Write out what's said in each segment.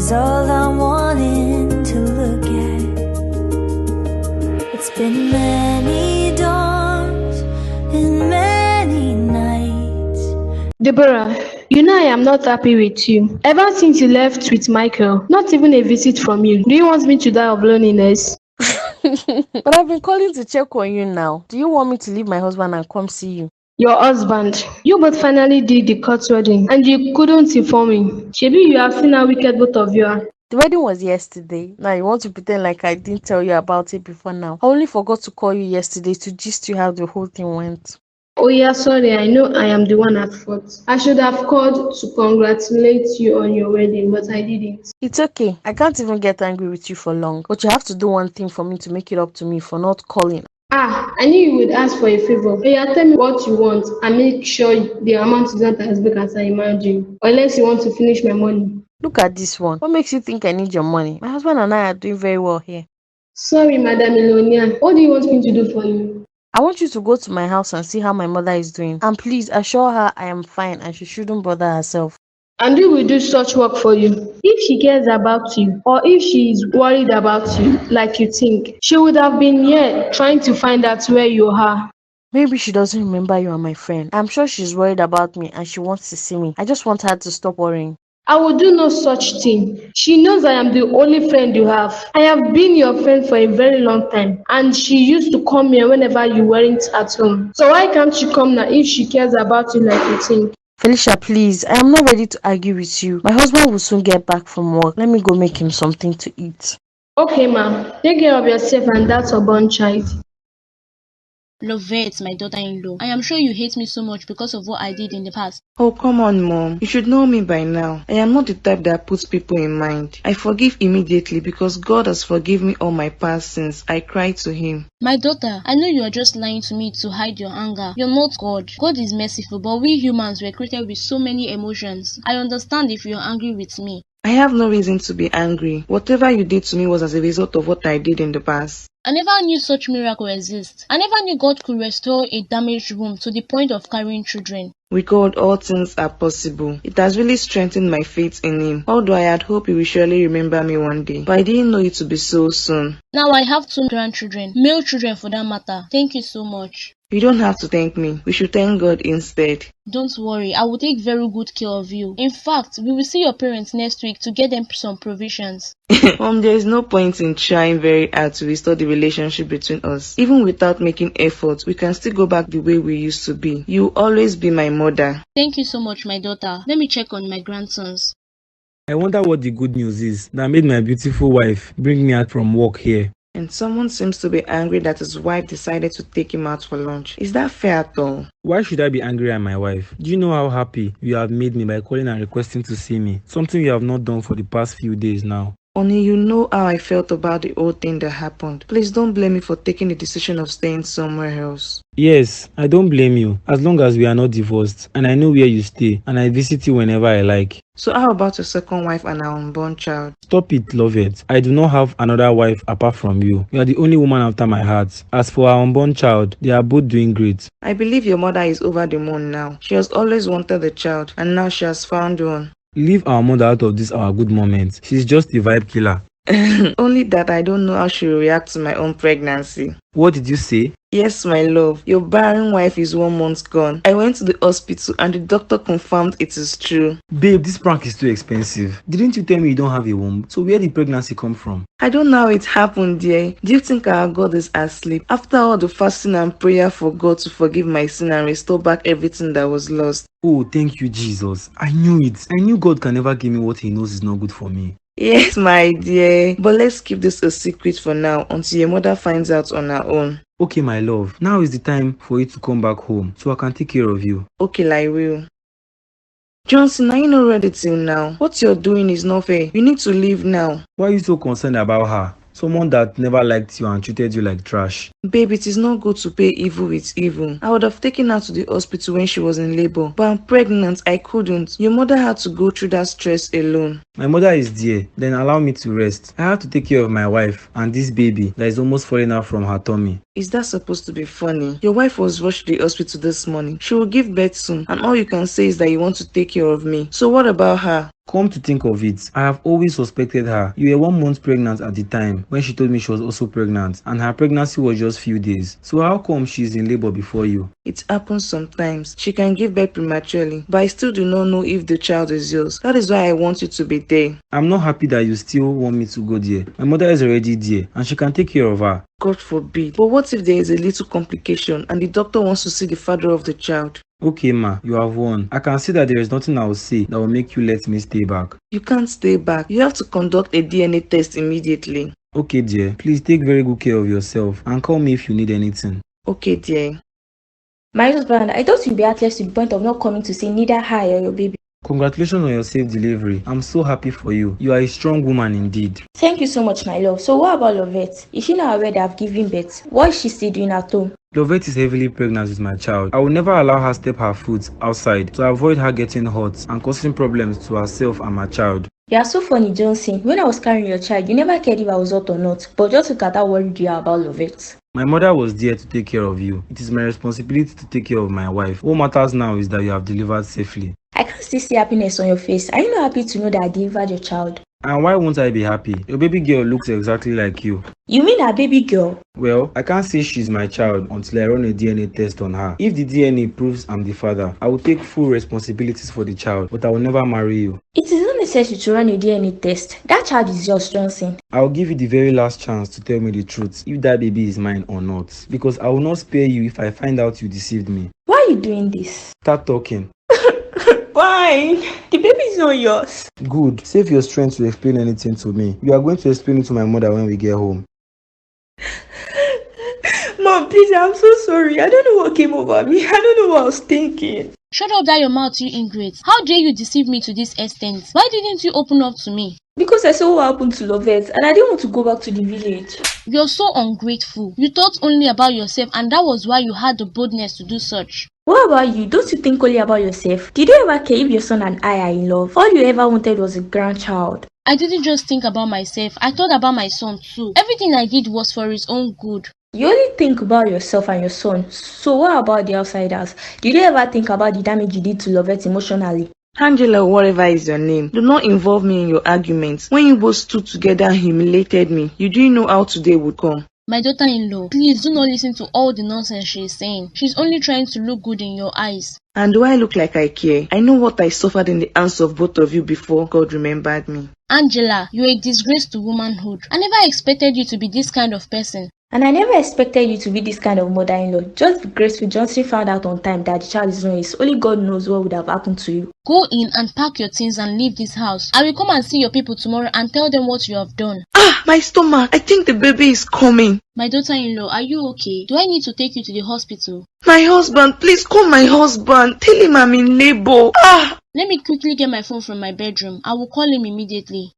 is all I'm wanting to look at. It's been many dawns and many nights. Deborah, you know I am not happy with you. Ever since you left with Michael, not even a visit from you. Do you want me to die of loneliness? But I've been calling to check on you now. Do you want me to leave my husband and come see you? Your husband. You both finally did the court wedding and you couldn't inform me. Shebi you have seen how wicked both of you are. The wedding was yesterday. Now you want to pretend like I didn't tell you about it before now. I only forgot to call you yesterday to gist you how the whole thing went. Oh yeah, sorry, I know I am the one at fault. I should have called to congratulate you on your wedding, but I didn't. It's okay. I can't even get angry with you for long. But you have to do one thing for me to make it up to me for not calling. Ah, I knew you would ask for a favor. Oh yeah, tell me what you want and make sure the amount is not as big as I imagine. Unless you want to finish my money. Look at this one. What makes you think I need your money? My husband and I are doing very well here. Sorry, Madam Millionaire. What do you want me to do for you? I want you to go to my house and see how my mother is doing. And please assure her I am fine and she shouldn't bother herself. And we will do such work for you. If she cares about you, or if she is worried about you, like you think, she would have been here trying to find out where you are. Maybe she doesn't remember you are my friend. I'm sure she's worried about me and she wants to see me. I just want her to stop worrying. I will do no such thing. She knows I am the only friend you have. I have been your friend for a very long time, and she used to come here whenever you weren't at home. So why can't she come now if she cares about you like you think? Felicia, please, I am not ready to argue with you. My husband will soon get back from work. Let me go make him something to eat. Okay, ma'am. Take care of yourself and that unborn child. Lovette, my daughter-in-law, I am sure you hate me so much because of what I did in the past. Oh, come on, Mom. You should know me by now. I am not the type that puts people in mind. I forgive immediately because God has forgiven me all my past sins. I cry to Him. My daughter, I know you are just lying to me to hide your anger. You're not God. God is merciful, but we humans were created with so many emotions. I understand if you're angry with me. I have no reason to be angry. Whatever you did to me was as a result of what I did in the past. I never knew such miracle exists. I never knew God could restore a damaged womb to the point of carrying children. With God, all things are possible. It has really strengthened my faith in Him. Although I had hoped He will surely remember me one day. But I didn't know it would be so soon. Now I have 2 grandchildren. Male children for that matter. Thank you so much. You don't have to thank me. We should thank God instead. Don't worry, I will take very good care of you. In fact, we will see your parents next week to get them some provisions. There is no point in trying very hard to restore the relationship between us. Even without making effort, we can still go back the way we used to be. You will always be my mother. Thank you so much, my daughter. Let me check on my grandsons. I wonder what the good news is that made my beautiful wife bring me out from work here. And someone seems to be angry that his wife decided to take him out for lunch. Is that fair at all? Why should I be angry at my wife? Do you know how happy you have made me by calling and requesting to see me? Something you have not done for the past few days now. Only you know how I felt about the whole thing that happened. Please don't blame me for taking the decision of staying somewhere else. Yes, I don't blame you, as long as we are not divorced, and I know where you stay, and I visit you whenever I like. So how about your second wife and our unborn child? Stop it, Lovette. I do not have another wife apart from you. You are the only woman after my heart. As for our unborn child, they are both doing great. I believe your mother is over the moon now. She has always wanted a child, and now she has found one. Leave our mother out of this our good moment. She's just a vibe killer. Only that I don't know how she will react to my own pregnancy. What did you say? Yes, my love. Your barren wife is 1 month gone. I went to the hospital and the doctor confirmed it is true. Babe, this prank is too expensive. Didn't you tell me you don't have a womb? So where did pregnancy come from? I don't know how it happened, dear. Do you think our God is asleep? After all the fasting and prayer for God to forgive my sin and restore back everything that was lost. Oh, thank you, Jesus. I knew it. I knew God can never give me what He knows is not good for me. Yes, my dear. But let's keep this a secret for now until your mother finds out on her own. Okay, my love. Now is the time for you to come back home so I can take care of you. Okay, I will. Johnson, are you not ready till now? What you're doing is not fair. You need to leave now. Why are you so concerned about her? Someone that never liked you and treated you like trash. Babe, it is not good to pay evil with evil. I would have taken her to the hospital when she was in labor, but I'm pregnant. I couldn't. Your mother had to go through that stress alone. My mother is there. Then allow me to rest. I have to take care of my wife and this baby that is almost falling out from her tummy. Is that supposed to be funny? Your wife was rushed to the hospital this morning. She will give birth soon, and all you can say is that you want to take care of me. So what about her? Come to think of it, I have always suspected her. You were 1 month pregnant at the time when she told me she was also pregnant, and her pregnancy was just few days. So how come she's in labor before you? It happens sometimes. She can give birth prematurely, but I still do not know if the child is yours. That is why I want you to be there. I'm not happy that you still want me to go there. My mother is already there, and she can take care of her. God forbid. But what if there is a little complication and the doctor wants to see the father of the child? Okay ma, you have won. I can see that there is nothing I will say that will make you let me stay back. You can't stay back. You have to conduct a DNA test immediately. Okay dear, please take very good care of yourself and call me if you need anything. Okay dear. My husband, I thought you'd be heartless to the point of not coming to see neither her or your baby. Congratulations on your safe delivery. I'm so happy for you. You are a strong woman indeed. Thank you so much, my love. So what about Lovette? Is she not aware that I've given birth? What is she still doing at home? Lovette is heavily pregnant with my child. I will never allow her step her foot outside to avoid her getting hurt and causing problems to herself and my child. You are so funny, Johnson. When I was carrying your child, you never cared if I was hot or not. But just look at how worried you are about Lovette. My mother was there to take care of you. It is my responsibility to take care of my wife. What matters now is that you have delivered safely. I can still see happiness on your face. Are you not happy to know that I delivered your child? And why won't I be happy? Your baby girl looks exactly like you. You mean a baby girl? Well, I can't say she's my child until I run a DNA test on her. If the DNA proves I'm the father, I will take full responsibilities for the child, but I will never marry you. It is not necessary to run a DNA test. That child is yours, Johnson. I will give you the very last chance to tell me the truth, if that baby is mine or not. Because I will not spare you if I find out you deceived me. Why are you doing this? Start talking. Fine. The baby is not yours. Good. Save your strength to explain anything to me. You are going to explain it to my mother when we get home. Mom, please, I'm so sorry. I don't know what came over me. I don't know what I was thinking. Shut up that your mouth, you ingrate. How dare you deceive me to this extent? Why didn't you open up to me? Because I saw what happened to Lovette and I didn't want to go back to the village. You're so ungrateful. You thought only about yourself and that was why you had the boldness to do such. What about you? Don't you think only about yourself? Did you ever care if your son and I are in love? All you ever wanted was a grandchild. I didn't just think about myself. I thought about my son too. Everything I did was for his own good. You only think about yourself and your son. So what about the outsiders? Did you ever think about the damage you did to Lovette emotionally? Angela, whatever is your name, do not involve me in your arguments. When you both stood together and humiliated me, you didn't know how today would come. My daughter-in-law, please do not listen to all the nonsense she is saying. She's only trying to look good in your eyes. And do I look like I care? I know what I suffered in the hands of both of you before God remembered me. Angela, you're a disgrace to womanhood. I never expected you to be this kind of person. And I never expected you to be this kind of mother-in-law. Just be grateful Johnson found out on time that the child is not his. Only God knows what would have happened to you. Go in and pack your things and leave this house. I will come and see your people tomorrow and tell them what you have done. Ah, my stomach! I think the baby is coming. My daughter-in-law, are you okay? Do I need to take you to the hospital? My husband, please call my husband. Tell him I'm in labor. Ah! Let me quickly get my phone from my bedroom. I will call him immediately.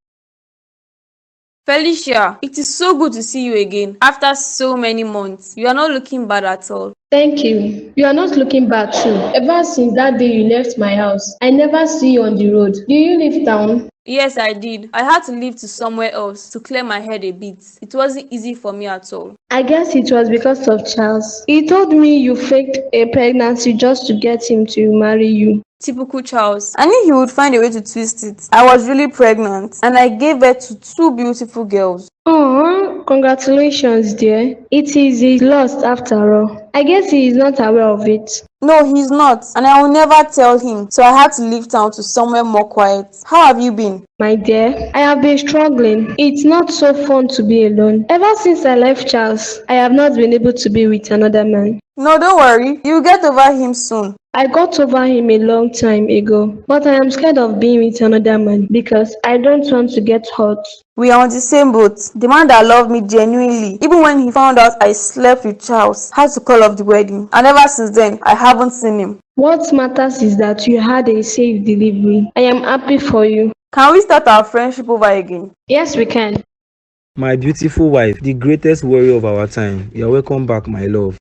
Felicia, it is so good to see you again after so many months. You are not looking bad at all. Thank you. You are not looking bad too. Ever since that day you left my house, I never see you on the road. Do you leave town? Yes, I did. I had to leave to somewhere else to clear my head a bit. It wasn't easy for me at all. I guess it was because of Charles. He told me you faked a pregnancy just to get him to marry you. Typical Charles. I knew he would find a way to twist it. I was really pregnant and I gave birth to 2 beautiful girls. Oh, congratulations, dear. It is his loss after all. I guess he is not aware of it. No, he's not, and I will never tell him, so I had to leave town to somewhere more quiet. How have you been? My dear, I have been struggling. It's not so fun to be alone. Ever since I left Charles, I have not been able to be with another man. No, don't worry. You'll get over him soon. I got over him a long time ago, but I am scared of being with another man because I don't want to get hurt. We are on the same boat. The man that loved me genuinely, even when he found out I slept with Charles, had to call off the wedding. And ever since then, I haven't seen him. What matters is that you had a safe delivery. I am happy for you. Can we start our friendship over again? Yes, we can. My beautiful wife, the greatest warrior of our time. You're welcome back, my love.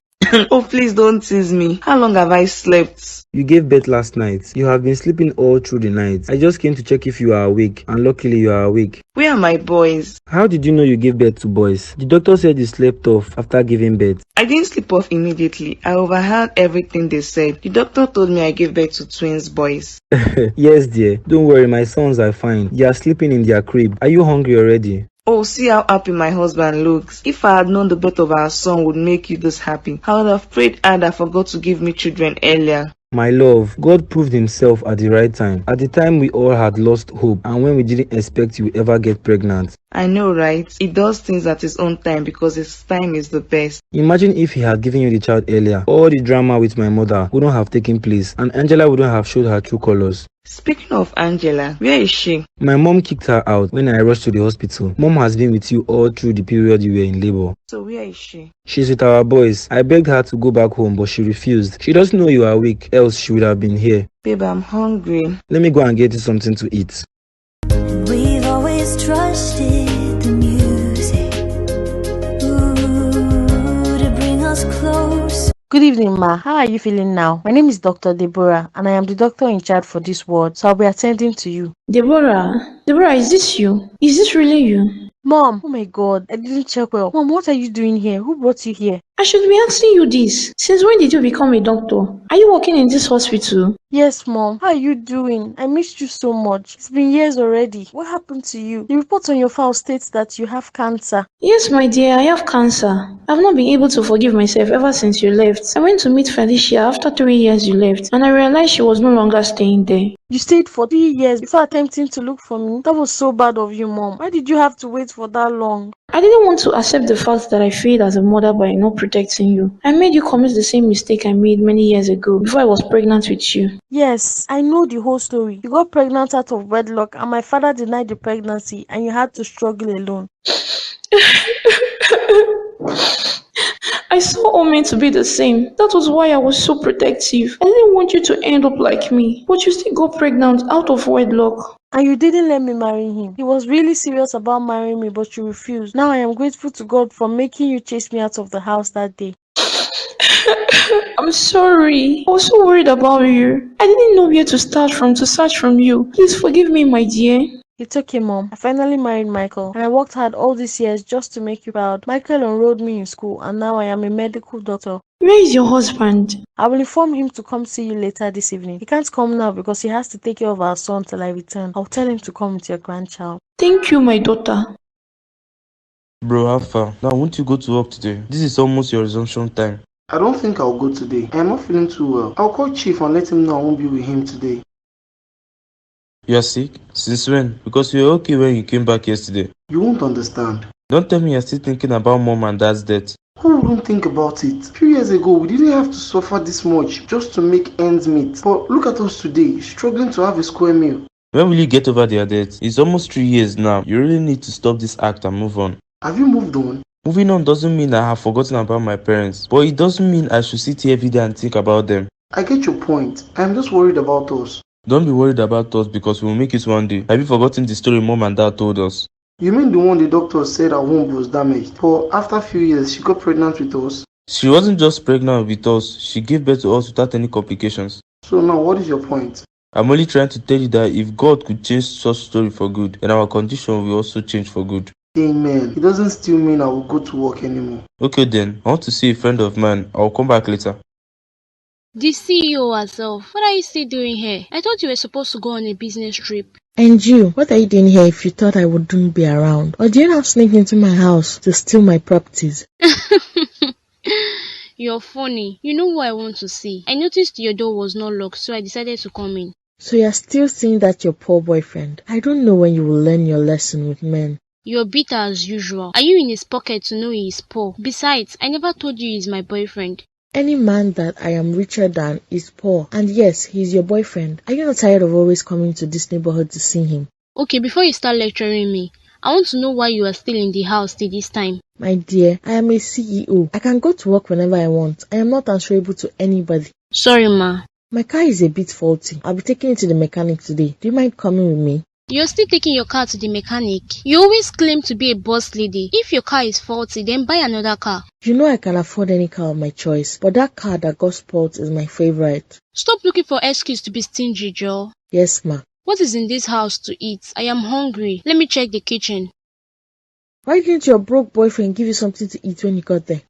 Oh, please don't tease me. How long have I slept? You gave birth last night. You have been sleeping all through the night. I just came to check if you are awake, and luckily you are awake. Where are my boys? How did you know you gave birth to boys? The doctor said you slept off after giving birth. I didn't sleep off immediately. I overheard everything they said. The doctor told me I gave birth to twins boys. Yes, dear. Don't worry, my sons are fine. They are sleeping in their crib. Are you hungry already? Oh, see how happy my husband looks. If I had known the birth of our son would make you this happy, I would have prayed hard and forgot to give me children earlier. My love, God proved himself at the right time. At the time we all had lost hope and when we didn't expect you would ever get pregnant. I know, right? He does things at his own time because his time is the best. Imagine if he had given you the child earlier. All the drama with my mother wouldn't have taken place and Angela wouldn't have showed her true colors. Speaking of Angela, where is she? My mom kicked her out when I rushed to the hospital. Mom has been with you all through the period you were in labor. So where is she? She's with our boys. I begged her to go back home, but she refused. She doesn't know you are weak, else she would have been here. Babe, I'm hungry. Let me go and get you something to eat. We've always trusted the music, to bring us close. Good evening, ma. How are you feeling now? My name is Dr. Deborah, and I am the doctor in charge for this ward, so I'll be attending to you. Deborah, is this you? Is this really you? Mom, oh my god, I didn't check well. Mom, what are you doing here? Who brought you here? I should be asking you this. Since when did you become a doctor? Are you working in this hospital? Yes, Mom. How are you doing? I missed you so much. It's been years already. What happened to you? The report on your file states that you have cancer. Yes, my dear, I have cancer. I've not been able to forgive myself ever since you left. I went to meet Felicia after 3 years you left, and I realized she was no longer staying there. You stayed for 3 years before attempting to look for me? That was so bad of you, Mom. Why did you have to wait for that long? I didn't want to accept the fact that I failed as a mother by not protecting you. I made you commit the same mistake I made many years ago before I was pregnant with you. Yes, I know the whole story. You got pregnant out of wedlock and my father denied the pregnancy and you had to struggle alone. I saw all men to be the same. That was why I was so protective. I didn't want you to end up like me, but you still got pregnant out of wedlock. And you didn't let me marry him. He was really serious about marrying me, but you refused. Now I am grateful to God for making you chase me out of the house that day. I'm sorry. I was so worried about you. I didn't know where to start from to search from you. Please forgive me, my dear. It's okay, Mom. I finally married Michael, and I worked hard all these years just to make you proud. Michael enrolled me in school, and now I am a medical doctor. Where is your husband? I will inform him to come see you later this evening. He can't come now because he has to take care of our son till I return. I'll tell him to come with your grandchild. Thank you, my daughter. Bro, how far? Now, won't you go to work today? This is almost your resumption time. I don't think I'll go today. I am not feeling too well. I'll call Chief and let him know I won't be with him today. You are sick? Since when? Because you were okay when you came back yesterday. You won't understand. Don't tell me you're still thinking about mom and dad's death. Who wouldn't think about it? A few years ago, we didn't have to suffer this much just to make ends meet. But look at us today, struggling to have a square meal. When will you get over their death? It's almost 3 years now. You really need to stop this act and move on. Have you moved on? Moving on doesn't mean I have forgotten about my parents, but it doesn't mean I should sit here every day and think about them. I get your point. I am just worried about us. Don't be worried about us because we'll make it one day. Have you forgotten the story mom and dad told us? You mean the one the doctor said her womb was damaged, but after a few years she got pregnant with us? She wasn't just pregnant with us, she gave birth to us without any complications. So now what is your point? I'm only trying to tell you that if God could change such story for good, then our condition will also change for good. Amen. It doesn't still mean I will go to work anymore. Okay then, I want to see a friend of mine. I'll come back later. The CEO herself, what are you still doing here? I thought you were supposed to go on a business trip. And you, what are you doing here if you thought I wouldn't be around? Or do you now sneak into my house to steal my properties? You're funny. You know who I want to see. I noticed your door was not locked, so I decided to come in. So you're still seeing that your poor boyfriend. I don't know when you will learn your lesson with men. You're bitter as usual. Are you in his pocket to know he is poor? Besides, I never told you he's my boyfriend. Any man that I am richer than is poor. And yes, he's your boyfriend. Are you not tired of always coming to this neighborhood to see him? Okay, before you start lecturing me, I want to know why you are still in the house till this time. My dear, I am a CEO. I can go to work whenever I want. I am not answerable to anybody. Sorry, ma. My car is a bit faulty. I'll be taking it to the mechanic today. Do you mind coming with me? You're still taking your car to the mechanic. You always claim to be a boss lady. If your car is faulty, then buy another car. You know I can afford any car of my choice, but that car that got spoiled is my favorite. Stop looking for excuse to be stingy, Joe. Yes, ma. What is in this house to eat? I am hungry. Let me check the kitchen. Why didn't your broke boyfriend give you something to eat when you got there?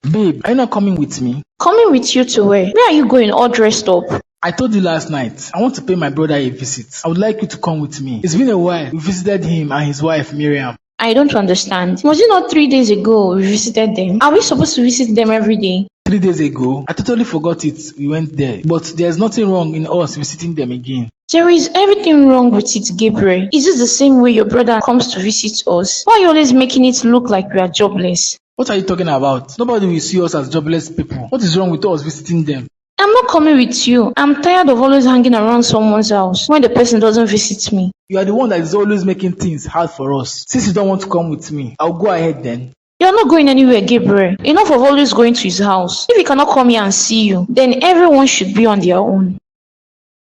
Babe, are you not coming with me? Coming with you to where? Where are you going all dressed up? I told you last night, I want to pay my brother a visit. I would like you to come with me. It's been a while. We visited him and his wife, Miriam. I don't understand. Was it not 3 days ago we visited them? Are we supposed to visit them every day? 3 days ago, I totally forgot it. We went there. But there's nothing wrong in us visiting them again. There is everything wrong with it, Gabriel. Is it the same way your brother comes to visit us? Why are you always making it look like we are jobless? What are you talking about? Nobody will see us as jobless people. What is wrong with us visiting them? I'm not coming with you. I'm tired of always hanging around someone's house when the person doesn't visit me. You are the one that is always making things hard for us. Since you don't want to come with me, I'll go ahead then. You're not going anywhere, Gabriel. Enough of always going to his house. If he cannot come here and see you, then everyone should be on their own.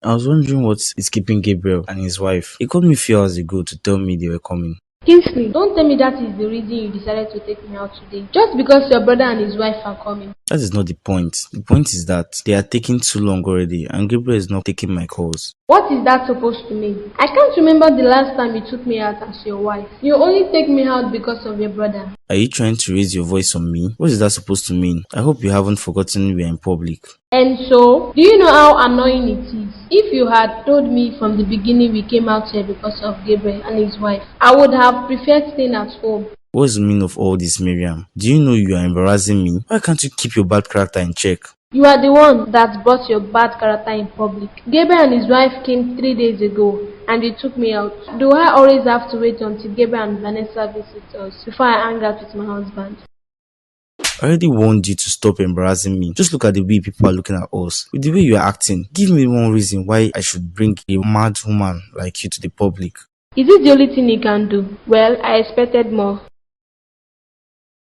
I was wondering what is keeping Gabriel and his wife. He called me a few hours ago to tell me they were coming. Kingsley, don't tell me that is the reason you decided to take me out today. Just because your brother and his wife are coming. That is not the point. The point is that they are taking too long already and Gabriel is not taking my calls. What is that supposed to mean? I can't remember the last time you took me out as your wife. You only take me out because of your brother. Are you trying to raise your voice on me? What is that supposed to mean? I hope you haven't forgotten we are in public. And so, do you know how annoying it is? If you had told me from the beginning we came out here because of Gabriel and his wife, I would have preferred staying at home. What's the meaning of all this, Miriam? Do you know you are embarrassing me? Why can't you keep your bad character in check? You are the one that brought your bad character in public. Gabriel and his wife came 3 days ago and they took me out. Do I always have to wait until Gabriel and Vanessa visit us before I hang out with my husband? I already warned you to stop embarrassing me. Just look at the way people are looking at us. With the way you are acting, give me one reason why I should bring a mad woman like you to the public. Is it the only thing you can do? Well, I expected more.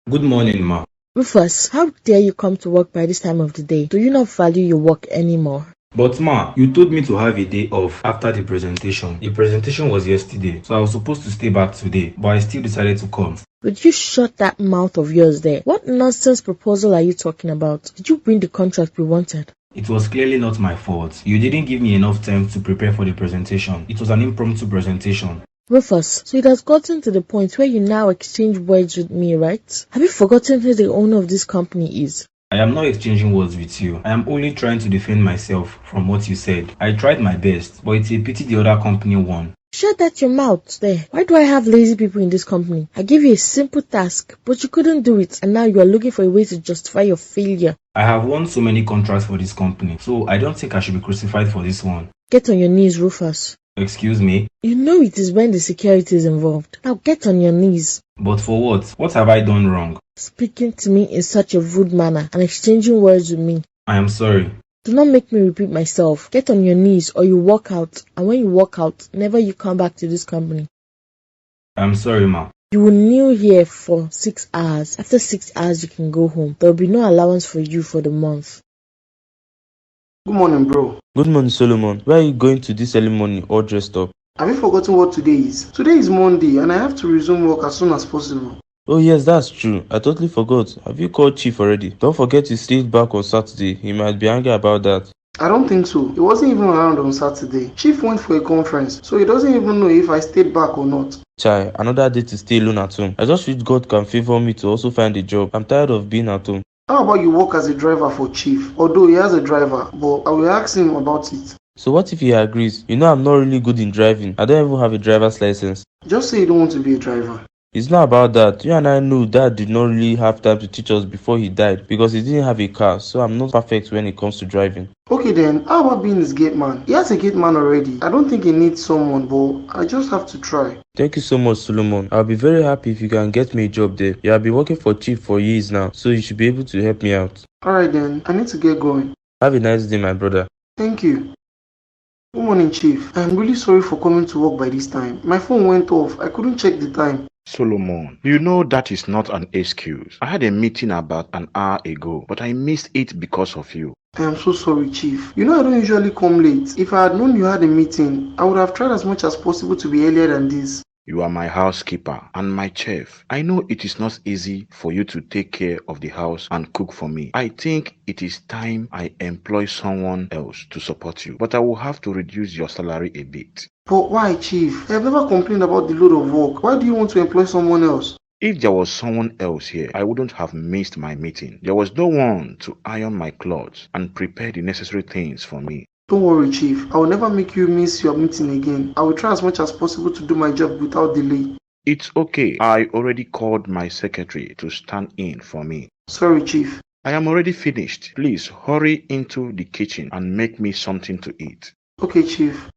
Good morning, ma. Rufus, how dare you come to work by this time of the day? Do you not value your work anymore? But ma, you told me to have a day off after the presentation. The presentation was yesterday, so I was supposed to stay back today, but I still decided to come. Would you shut that mouth of yours there? What nonsense proposal are you talking about? Did you bring the contract we wanted? It was clearly not my fault. You didn't give me enough time to prepare for the presentation. It was an impromptu presentation. Rufus, so it has gotten to the point where you now exchange words with me, right? Have you forgotten who the owner of this company is? I am not exchanging words with you. I am only trying to defend myself from what you said. I tried my best, but it's a pity the other company won. Shut that your mouth there. Why do I have lazy people in this company? I gave you a simple task, but you couldn't do it, and now you are looking for a way to justify your failure. I have won so many contracts for this company, so I don't think I should be crucified for this one. Get on your knees, Rufus. Excuse me? You know it is when the security is involved. Now get on your knees. But for what? What have I done wrong? Speaking to me in such a rude manner and exchanging words with me. I am sorry. Do not make me repeat myself. Get on your knees or you walk out. And when you walk out, never you come back to this company. I am sorry, ma. You will kneel here for 6 hours. After 6 hours, you can go home. There will be no allowance for you for the month. Good morning, bro. Good morning, Solomon. Where are you going to this early morning all dressed up? Have you forgotten what today is? Today is Monday and I have to resume work as soon as possible. Oh yes, that's true. I totally forgot. Have you called Chief already? Don't forget he stayed back on Saturday. He might be angry about that. I don't think so. He wasn't even around on Saturday. Chief went for a conference, so he doesn't even know if I stayed back or not. Chai, another day to stay alone at home. I just wish God can favor me to also find a job. I'm tired of being at home. How about you work as a driver for Chief? Although he has a driver, but I will ask him about it. So what if he agrees? You know I'm not really good in driving. I don't even have a driver's license. Just say you don't want to be a driver. It's not about that. You and I know Dad did not really have time to teach us before he died because he didn't have a car, so I'm not perfect when it comes to driving. Okay then, how about being his gate man? He has a gate man already. I don't think he needs someone, but I just have to try. Thank you so much, Solomon. I'll be very happy if you can get me a job there. You have been working for Chief for years now, so you should be able to help me out. Alright then, I need to get going. Have a nice day, my brother. Thank you. Good morning, Chief. I'm really sorry for coming to work by this time. My phone went off. I couldn't check the time. Solomon, you know that is not an excuse. I had a meeting about an hour ago, but I missed it because of you. I am so sorry, Chief. You know I don't usually come late. If I had known you had a meeting, I would have tried as much as possible to be earlier than this. You are my housekeeper and my chef. I know it is not easy for you to take care of the house and cook for me. I think it is time I employ someone else to support you, but I will have to reduce your salary a bit. But why, Chief? I have never complained about the load of work. Why do you want to employ someone else? If there was someone else here, I wouldn't have missed my meeting. There was no one to iron my clothes and prepare the necessary things for me. Don't worry, Chief. I will never make you miss your meeting again. I will try as much as possible to do my job without delay. It's okay. I already called my secretary to stand in for me. Sorry, Chief. I am already finished. Please hurry into the kitchen and make me something to eat. Okay, Chief.